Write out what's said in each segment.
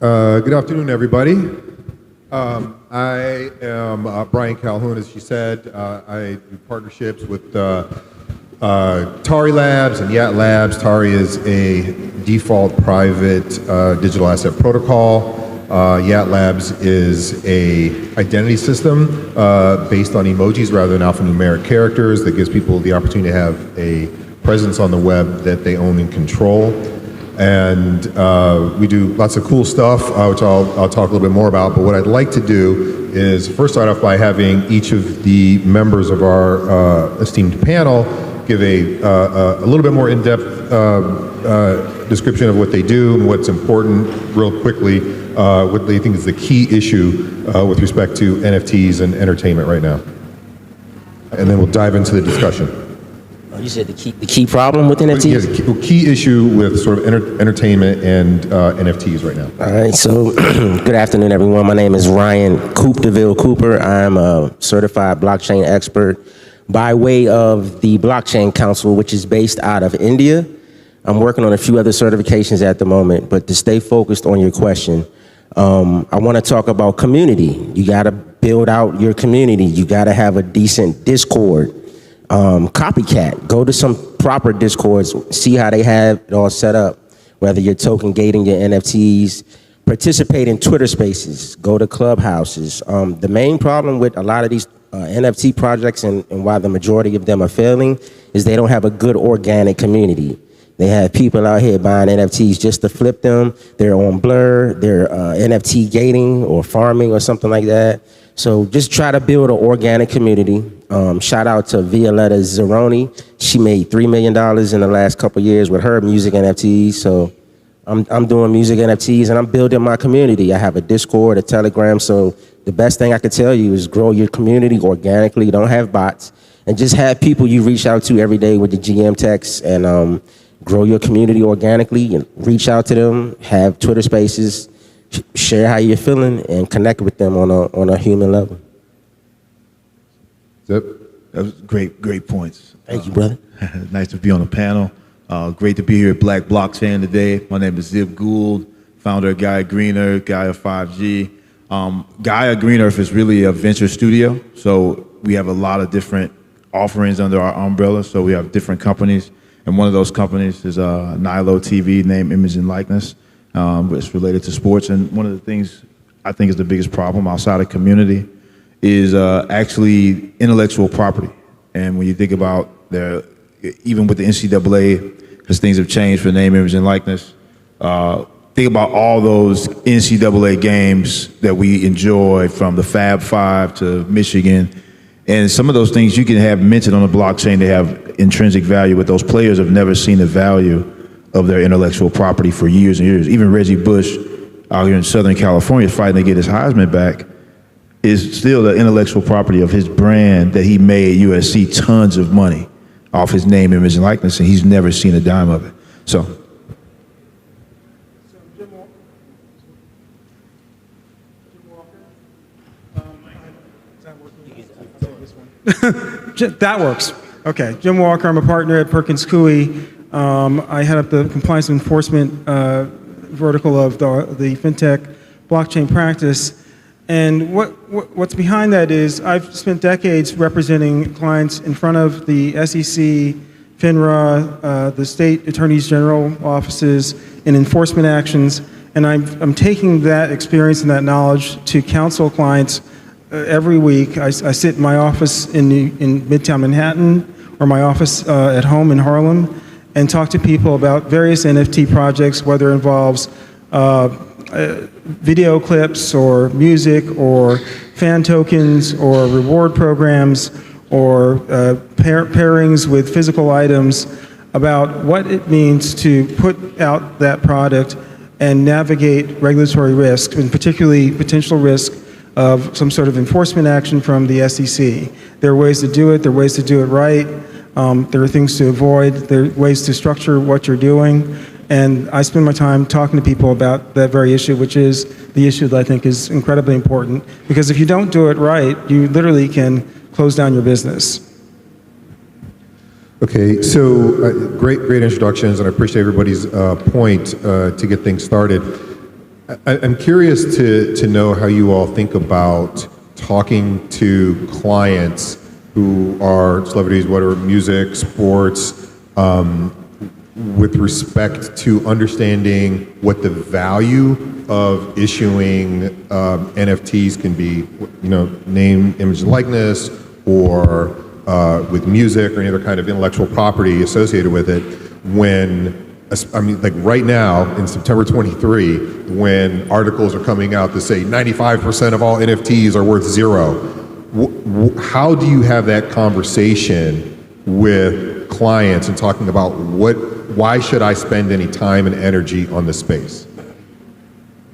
Good afternoon, everybody. I am Brian Calhoun, as she said. I do partnerships with Tari Labs and Yat Labs. Tari is a default private digital asset protocol. Yat Labs is a identity system based on emojis rather than alphanumeric characters that gives people the opportunity to have a presence on the web that they own and control. And we do lots of cool stuff, which I'll talk a little bit more about. But what I'd like to do is first start off by having each of the members of our esteemed panel give a little bit more in-depth description of what they do and what's important real quickly, what they think is the key issue with respect to NFTs and entertainment right now. And then we'll dive into the discussion. You said the key problem with NFTs? Yeah, the key issue with sort of entertainment and NFTs right now. All right, so good afternoon, everyone. My name is Ryan DeVille Cooper. I'm a certified blockchain expert by way of the Blockchain Council, which is based out of India. I'm working on a few other certifications at the moment, but to stay focused on your question, I want to talk about community. You got to build out your community. You got to have a decent Discord. Copycat, go to some proper Discords, see how they have it all set up, whether you're token gating your NFTs, participate in Twitter spaces, go to clubhouses. The main problem with a lot of these NFT projects and why the majority of them are failing is they don't have a good organic community. They have people out here buying NFTs just to flip them. They're on Blur, they're NFT gating or farming or something like that. So just try to build an organic community. Shout out to Violetta Zeroni. She made $3 million in the last couple of years with her music NFTs. So I'm doing music NFTs and I'm building my community. I have a Discord, a Telegram. So the best thing I could tell you is grow your community organically. Don't have bots and just have people you reach out to every day with the GM text and grow your community organically and reach out to them, have Twitter spaces, share how you're feeling and connect with them on a human level. Zip? That was great points. Thank you, brother. Nice to be on the panel. Great to be here at Black Blockchain today. My name is Zip Gould, founder of Gaia Green Earth, Gaia 5G. Gaia Green Earth is really a venture studio, so we have a lot of different offerings under our umbrella. So we have different companies, and one of those companies is Nilo TV, name, image, and likeness. It's related to sports, and one of the things I think is the biggest problem outside of community is actually intellectual property. And when you think about even with the NCAA, because things have changed for name, image, and likeness, think about all those NCAA games that we enjoy, from the Fab Five to Michigan, and some of those things you can have minted on a blockchain. They have intrinsic value, but those players have never seen the value of their intellectual property for years and years. Even Reggie Bush out here in Southern California fighting to get his Heisman back is still the intellectual property of his brand that he made USC tons of money off his name, image, and likeness, and he's never seen a dime of it. So. Jim Walker. That works. Okay, Jim Walker, I'm a partner at Perkins Coie. I head up the compliance and enforcement vertical of the FinTech blockchain practice. And what's behind that is I've spent decades representing clients in front of the SEC, FINRA, the state attorneys general offices in enforcement actions. And I'm taking that experience and that knowledge to counsel clients every week. I sit in my office in Midtown Manhattan or my office at home in Harlem and talk to people about various NFT projects, whether it involves video clips or music or fan tokens or reward programs or pairings with physical items, about what it means to put out that product and navigate regulatory risk, and particularly potential risk of some sort of enforcement action from the SEC. There are ways to do it, there are ways to do it right, there are things to avoid, there are ways to structure what you're doing, and I spend my time talking to people about that very issue, which is the issue that I think is incredibly important, because if you don't do it right, you literally can close down your business. Okay, so great introductions, and I appreciate everybody's point to get things started. I'm curious to know how you all think about talking to clients who are celebrities, whether music, sports, with respect to understanding what the value of issuing NFTs can be, name, image, and likeness, or with music or any other kind of intellectual property associated with it, like right now in September 23, when articles are coming out that say 95% of all NFTs are worth zero. How do you have that conversation with clients and talking about why should I spend any time and energy on this space?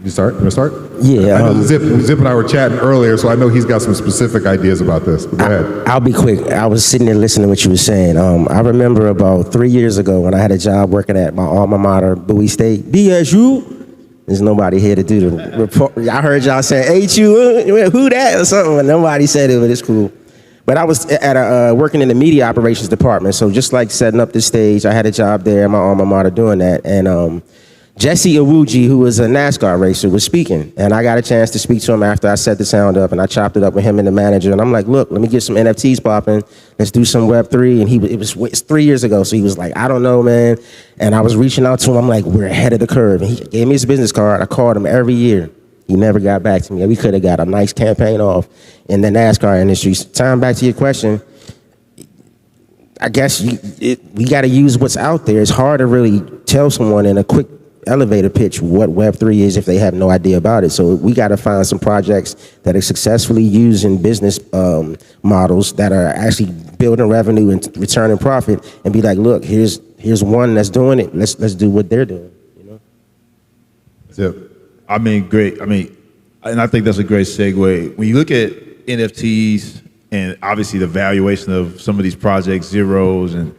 You start? You want to start? Yeah. I know Zip and I were chatting earlier, so I know he's got some specific ideas about this. But go ahead. I'll be quick. I was sitting there listening to what you were saying. I remember about 3 years ago when I had a job working at my alma mater, Bowie State, BSU. There's nobody here to do the report. I heard y'all saying, HU, who that or something, but nobody said it, but it's cool. But I was at working in the media operations department, so just like setting up this stage, I had a job there at my alma mater doing that. And Jesse Awuji, who was a NASCAR racer, was speaking. And I got a chance to speak to him after I set the sound up, and I chopped it up with him and the manager. And I'm like, look, let me get some NFTs popping. Let's do some Web3. And it's 3 years ago, so he was like, I don't know, man. And I was reaching out to him. I'm like, we're ahead of the curve. And he gave me his business card. I called him every year. He never got back to me. We could have got a nice campaign off in the NASCAR industry. So tying back to your question, I guess we got to use what's out there. It's hard to really tell someone in a quick elevator pitch what Web3 is if they have no idea about it. So we got to find some projects that are successfully using business models that are actually building revenue and returning profit, and be like, look, here's one that's doing it. Let's do what they're doing. Zip. I mean, great. And I think that's a great segue. When you look at NFTs and obviously the valuation of some of these projects, zeros, and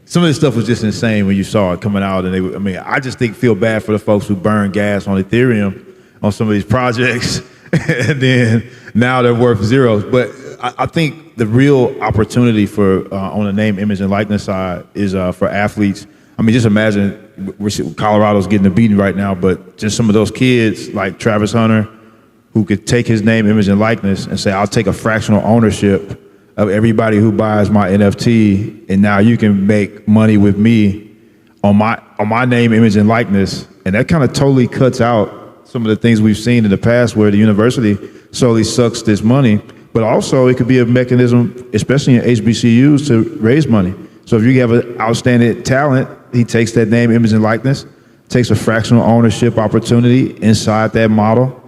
some of this stuff was just insane when you saw it coming out. And I just feel bad for the folks who burn gas on Ethereum on some of these projects, and then now they're worth zeros. But I think the real opportunity for on the name, image, and likeness side is for athletes. Just imagine Colorado's getting a beating right now, but just some of those kids like Travis Hunter, who could take his name, image, and likeness and say, I'll take a fractional ownership of everybody who buys my NFT, and now you can make money with me on my name, image, and likeness. And that kind of totally cuts out some of the things we've seen in the past where the university solely sucks this money, but also it could be a mechanism, especially in HBCUs, to raise money. So if you have an outstanding talent, he takes that name, image, and likeness, takes a fractional ownership opportunity inside that model.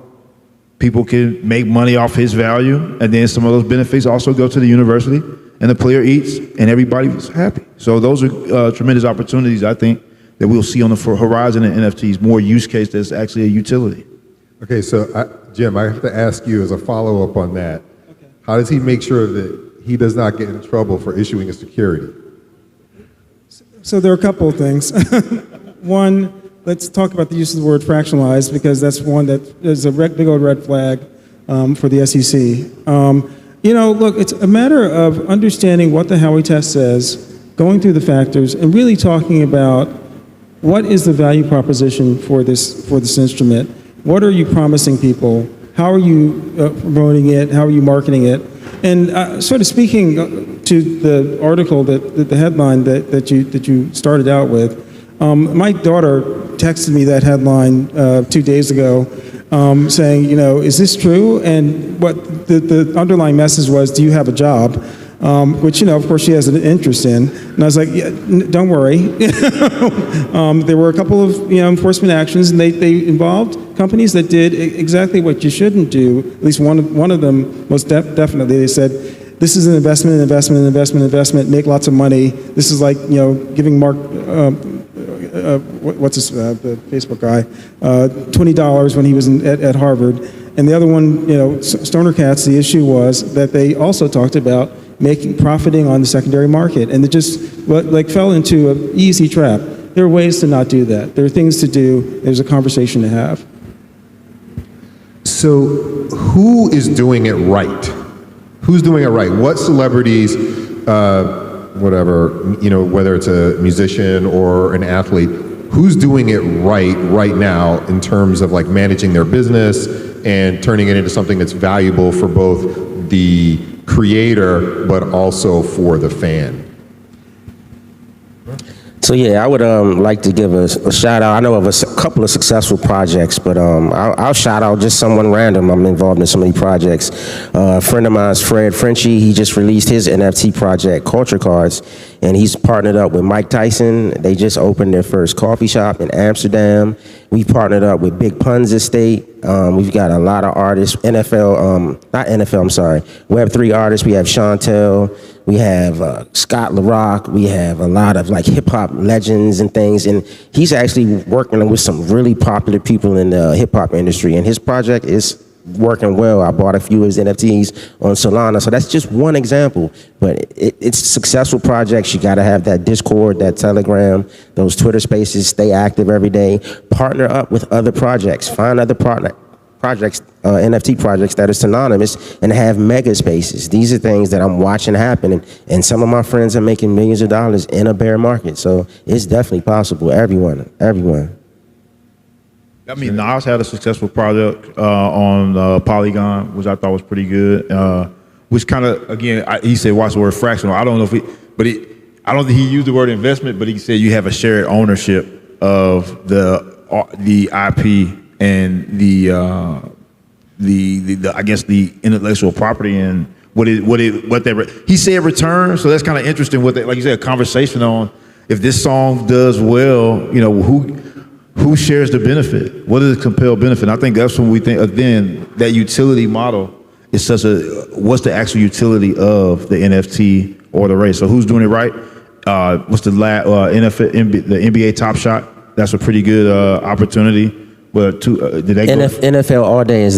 People can make money off his value, and then some of those benefits also go to the university, and the player eats, and everybody's happy. So those are tremendous opportunities, I think, that we'll see on the horizon in NFTs, more use case that's actually a utility. Okay, so Jim, I have to ask you as a follow-up on that. Okay. How does he make sure that he does not get in trouble for issuing a security? So there are a couple of things. One, let's talk about the use of the word fractionalized, because that's one that is a big old red flag for the SEC. Look, it's a matter of understanding what the Howey test says, going through the factors, and really talking about what is the value proposition for this instrument. What are you promising people? How are you promoting it? How are you marketing it? And sort of speaking to the article, the headline that you started out with, my daughter texted me that headline 2 days ago, saying, is this true? And what the underlying message was, do you have a job? Which, of course, she has an interest in. And I was like, yeah, don't worry. There were a couple of enforcement actions, and they involved companies that did exactly what you shouldn't do. At least one of them, most definitely, they said, this is an investment, make lots of money. This is like, giving Mark, the Facebook guy, $20 when he was at Harvard. And the other one, Stoner Cats, the issue was that they also talked about profiting on the secondary market. And it just fell into an easy trap. There are ways to not do that. There are things to do. There's a conversation to have. So who is doing it right? Who's doing it right? What celebrities, whether it's a musician or an athlete, who's doing it right now in terms of like managing their business and turning it into something that's valuable for both the creator but also for the fan? So yeah, I would like to give a shout out. I know of a couple of successful projects, but I'll shout out just someone random. I'm involved in so many projects. A friend of mine's Fred Frenchie. He just released his NFT project, Culture Cards, and he's partnered up with Mike Tyson. They just opened their first coffee shop in Amsterdam. We partnered up with Big Pun's Estate. We've got a lot of artists, Web3 artists. We have Chantel, we have Scott LaRock, we have a lot of like hip hop legends and things. And he's actually working with some really popular people in the hip hop industry. And his project is working well. I bought a few of his NFTs on Solana. So that's just one example. But it's successful projects. You got to have that Discord, that Telegram, those Twitter spaces, stay active every day. Partner up with other projects. Find other projects, NFT projects that are synonymous and have mega spaces. These are things that I'm watching happen. And some of my friends are making millions of dollars in a bear market. So it's definitely possible. Everyone. I mean, Nas had a successful project on Polygon, which I thought was pretty good. Which kind of, again, he said, watch the word fractional. I don't know if I don't think he used the word investment, but he said you have a shared ownership of the IP and the I guess the intellectual property and he said return. So that's kind of interesting. Like you said, a conversation on if this song does well, you know, who shares the benefit? What is the compelled benefit? And I think that's when we think, again, that utility model is what's the actual utility of the NFT or the race? So who's doing it right? What's the NBA Top Shot? That's a pretty good opportunity. But did they go? NFL All Day is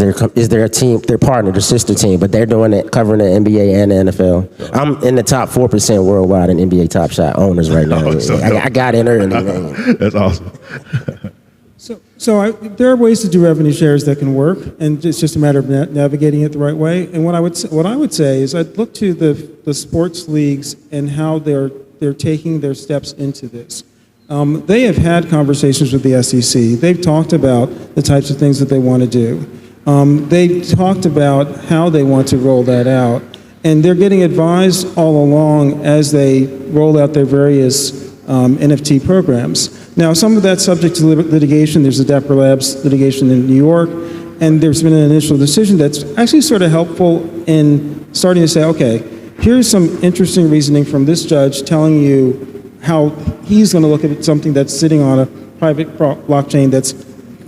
their team, their partner, their sister team, but they're doing it, covering the NBA and the NFL. I'm in the top 4% worldwide in NBA Top Shot owners right now. I got in early. That's awesome. So there are ways to do revenue shares that can work, and it's just a matter of navigating it the right way. And what I would say is I'd look to the sports leagues and how they're taking their steps into this. They have had conversations with the SEC. They've talked about the types of things that they want to do. They've talked about how they want to roll that out. And they're getting advised all along as they roll out their various NFT programs. Now, some of that's subject to litigation. There's a Dapper Labs litigation in New York, and there's been an initial decision that's actually sort of helpful in starting to say, okay, here's some interesting reasoning from this judge telling you how he's going to look at something that's sitting on a private blockchain that's,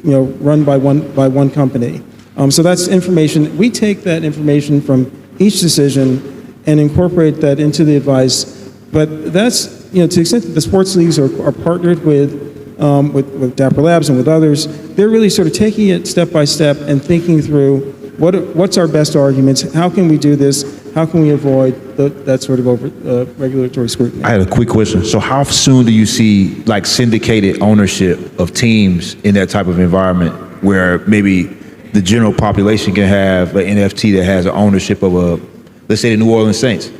you know, run by one company. So that's information. We take that information from each decision and incorporate that into the advice. But that's, you know, to the extent that the sports leagues are partnered with Dapper Labs and with others, they're really sort of taking it step by step and thinking through what's our best arguments, how can we do this, how can we avoid that sort of regulatory scrutiny. I had a quick question. So how soon do you see like syndicated ownership of teams in that type of environment where maybe the general population can have an NFT that has an ownership of let's say the New Orleans Saints?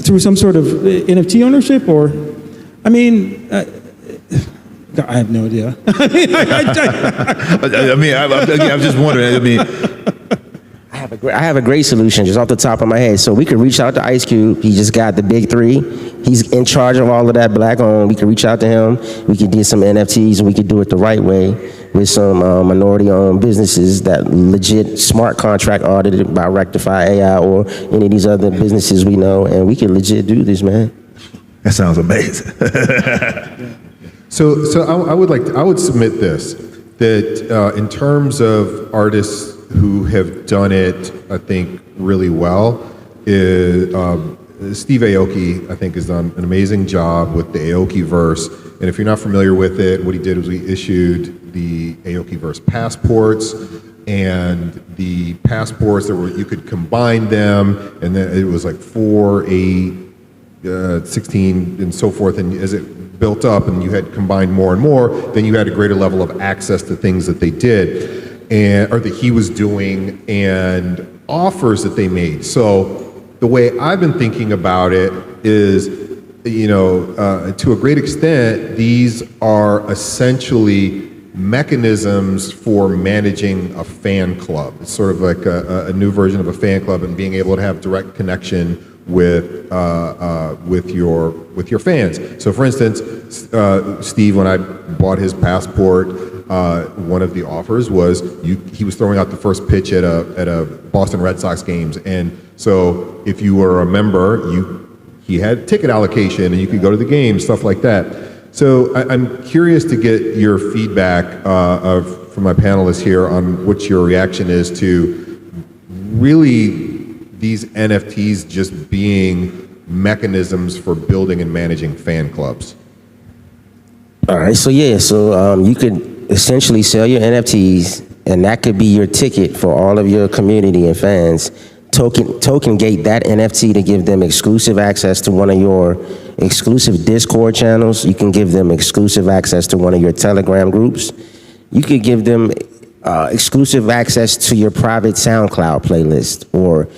Through some sort of NFT ownership, or, I mean, I have no idea. I'm just wondering. I mean, I have a great solution just off the top of my head. So we could reach out to Ice Cube. He just got the big 3. He's in charge of all of that black-owned. We could reach out to him. We could do some NFTs, and we could do it the right way with some minority-owned businesses that legit smart contract audited by Rectify AI or any of these other businesses we know, and we could legit do this, man. That sounds amazing. So I would submit this, that in terms of artists who have done it, I think, really well, Steve Aoki, I think, has done an amazing job with the Aokiverse. And if you're not familiar with it, what he did was he issued the Aokiverse passports, and the passports you could combine them, and then it was like 4, 8, 16, and so forth. And as it built up and you had combined more and more, then you had a greater level of access to things that they did, or that he was doing, and offers that they made. So the way I've been thinking about it is to a great extent, these are essentially mechanisms for managing a fan club. It's sort of like a new version of a fan club, and being able to have direct connection with your fans. So, for instance, Steve, when I bought his passport, one of the offers was he was throwing out the first pitch at a Boston Red Sox games, and so if you were a member, he had ticket allocation, and you could go to the game, stuff like that. So I'm curious to get your feedback from my panelists here on what your reaction is to really these NFTs just being mechanisms for building and managing fan clubs. All right, so you could essentially sell your NFTs, and that could be your ticket for all of your community and fans. Token gate that NFT to give them exclusive access to one of your exclusive Discord channels. You can give them exclusive access to one of your Telegram groups. You could give them exclusive access to your private SoundCloud playlist, or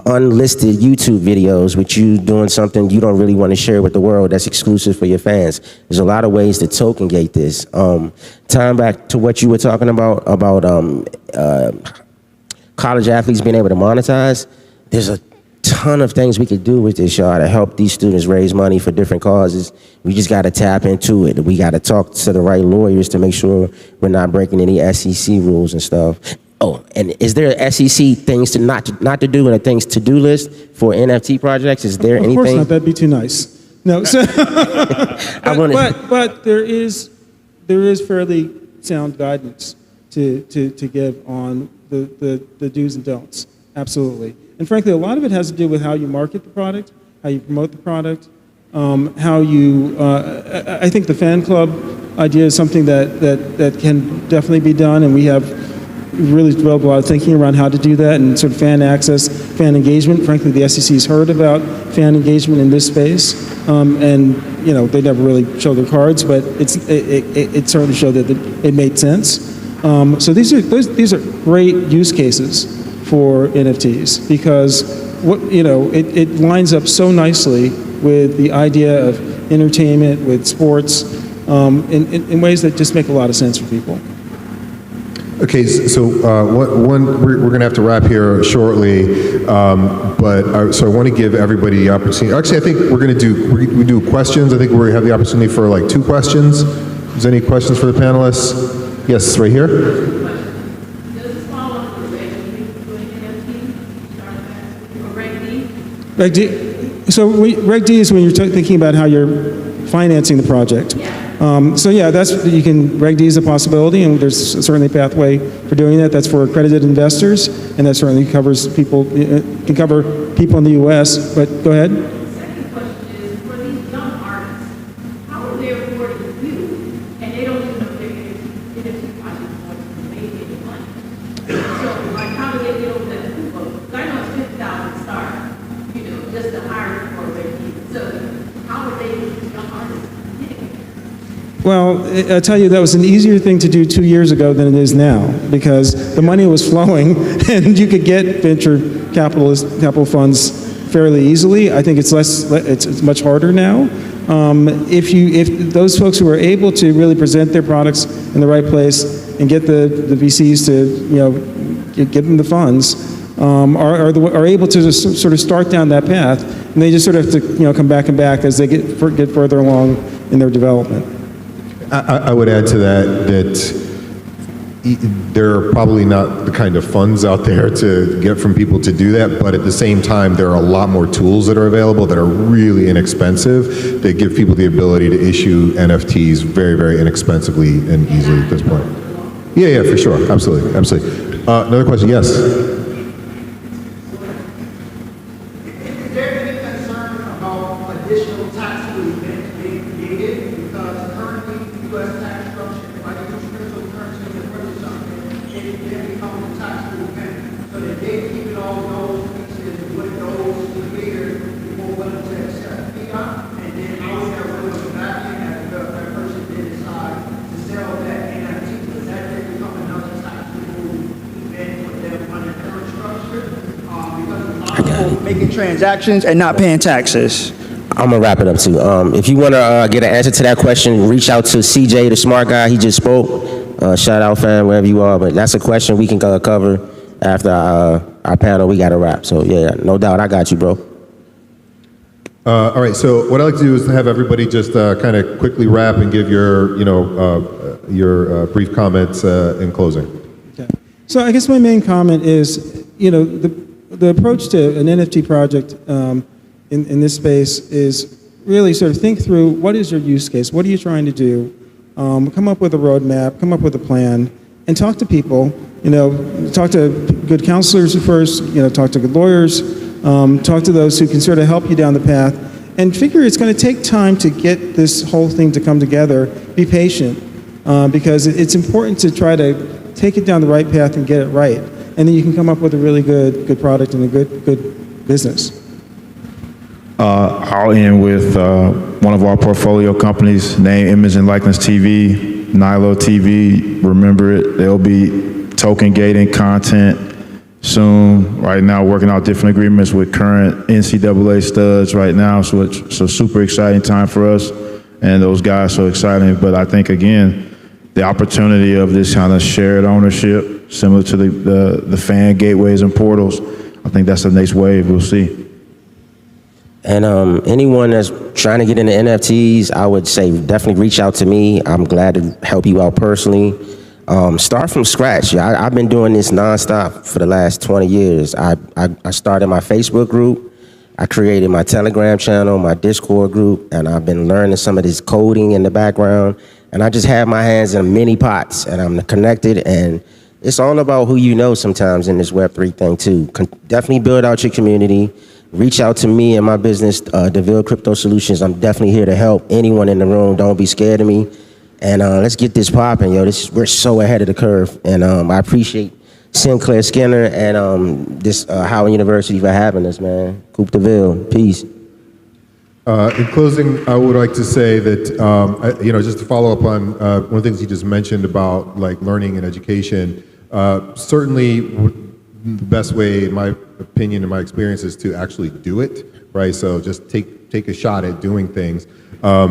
unlisted YouTube videos with you doing something you don't really want to share with the world that's exclusive for your fans. There's a lot of ways to token gate this. Tying back to what you were talking about college athletes being able to monetize, there's a ton of things we could do with this, y'all, to help these students raise money for different causes. We just got to tap into it. We got to talk to the right lawyers to make sure we're not breaking any SEC rules and stuff. Oh, and is there SEC things to not to do and a things to do list for NFT projects? Is there anything? Of course not. That'd be too nice. No. So but there is fairly sound guidance to give on the do's and don'ts. Absolutely. And frankly, a lot of it has to do with how you market the product, how you promote the product, how you. I think the fan club idea is something that can definitely be done, and we have really developed a lot of thinking around how to do that, and sort of fan access, fan engagement. Frankly, the SEC has heard about fan engagement in this space, and they never really show their cards, but it certainly showed that it made sense. So these are great use cases for NFTs, because it lines up so nicely with the idea of entertainment, with sports, in ways that just make a lot of sense for people. Okay, so we're going to have to wrap here shortly, but so I want to give everybody the opportunity. Actually, I think we're going to we do questions. I think we have the opportunity for like 2 questions. Is there any questions for the panelists? Yes, right here. Reg D. So Reg D is when you're thinking about how you're financing the project. So yeah, Reg D is a possibility, and there's certainly a pathway for doing that. That's for accredited investors, and that certainly covers people. Can cover people in the U.S. But go ahead. The second question is, for these young artists, how are they affording you, and they don't even know if their NFT project is going to make any money? So, like, how do they get over that hoop? Because I know it's $50,000 to start, just to hire for a Reg D. So, how are they, these young artists, getting it? Well, I tell you, that was an easier thing to do 2 years ago than it is now, because the money was flowing and you could get venture capital funds fairly easily. I think it's much harder now. If those folks who are able to really present their products in the right place and get the VCs to give them the funds, are able to just sort of start down that path, and they just sort of have to come back and back as they get further along in their development. I would add to that there are probably not the kind of funds out there to get from people to do that, but at the same time, there are a lot more tools that are available that are really inexpensive that give people the ability to issue NFTs very, very inexpensively and easily at this point. Yeah, for sure. Absolutely. Another question, yes? Making transactions and not paying taxes. I'm gonna wrap it up too. If you wanna get an answer to that question, reach out to CJ, the smart guy. He just spoke. Shout out, fam, wherever you are. But that's a question we can cover after our panel. We got to wrap. So yeah, no doubt, I got you, bro. All right, so what I'd like to do is have everybody just kind of quickly wrap and give your, your brief comments in closing. Okay. So I guess my main comment is, the approach to an NFT project in this space is really sort of think through what is your use case, what are you trying to do, come up with a roadmap, come up with a plan, and talk to people. Talk to good counselors first, talk to good lawyers, talk to those who can sort of help you down the path, and figure it's going to take time to get this whole thing to come together. Be patient, because it's important to try to take it down the right path and get it right, and then you can come up with a really good product and a good business. I'll end with one of our portfolio companies, Name, Image, and Likeness TV, Nilo TV. Remember it. They'll be token gating content soon. Right now, working out different agreements with current NCAA studs right now. So it's a super exciting time for us and those guys. So exciting. But I think, again, the opportunity of this kind of shared ownership, similar to the fan gateways and portals, I think that's the next wave we'll see. And anyone that's trying to get into NFTs, I would say definitely reach out to me. I'm glad to help you out personally. Start from scratch. I've been doing this nonstop for the last 20 years. I started my Facebook group. I created my Telegram channel, my Discord group, and I've been learning some of this coding in the background. And I just have my hands in many pots, and I'm connected. And it's all about who you know sometimes in this Web3 thing too. Definitely build out your community. Reach out to me and my business, DeVille Crypto Solutions. I'm definitely here to help anyone in the room. Don't be scared of me. And let's get this popping, yo. We're so ahead of the curve. And I appreciate Sinclair Skinner and this Howard University for having us, man. Coupe DeVille, peace. In closing, I would like to say that, just to follow up on one of the things you just mentioned about like learning and education, certainly the best way, in my opinion and my experience, is to actually do it, right? So just take a shot at doing things. I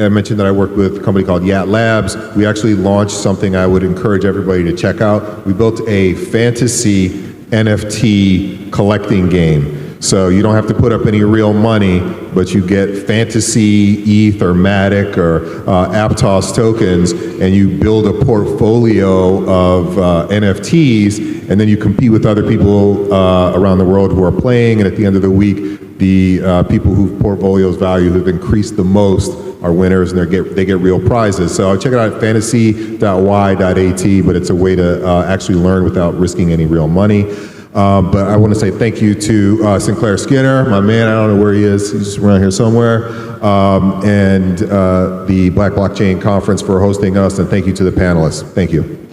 mentioned that I work with a company called Yat Labs. We actually launched something I would encourage everybody to check out. We built a fantasy NFT collecting game. So you don't have to put up any real money, but you get fantasy ETH or Matic or Aptos tokens, and you build a portfolio of NFTs, and then you compete with other people around the world who are playing, and at the end of the week, the people whose portfolios value have increased the most are winners, and they get real prizes. So check it out at fantasy.y.at, but it's a way to actually learn without risking any real money. But I want to say thank you to Sinclair Skinner, my man. I don't know where he is. He's just around here somewhere. And the Black Blockchain Conference for hosting us. And thank you to the panelists. Thank you.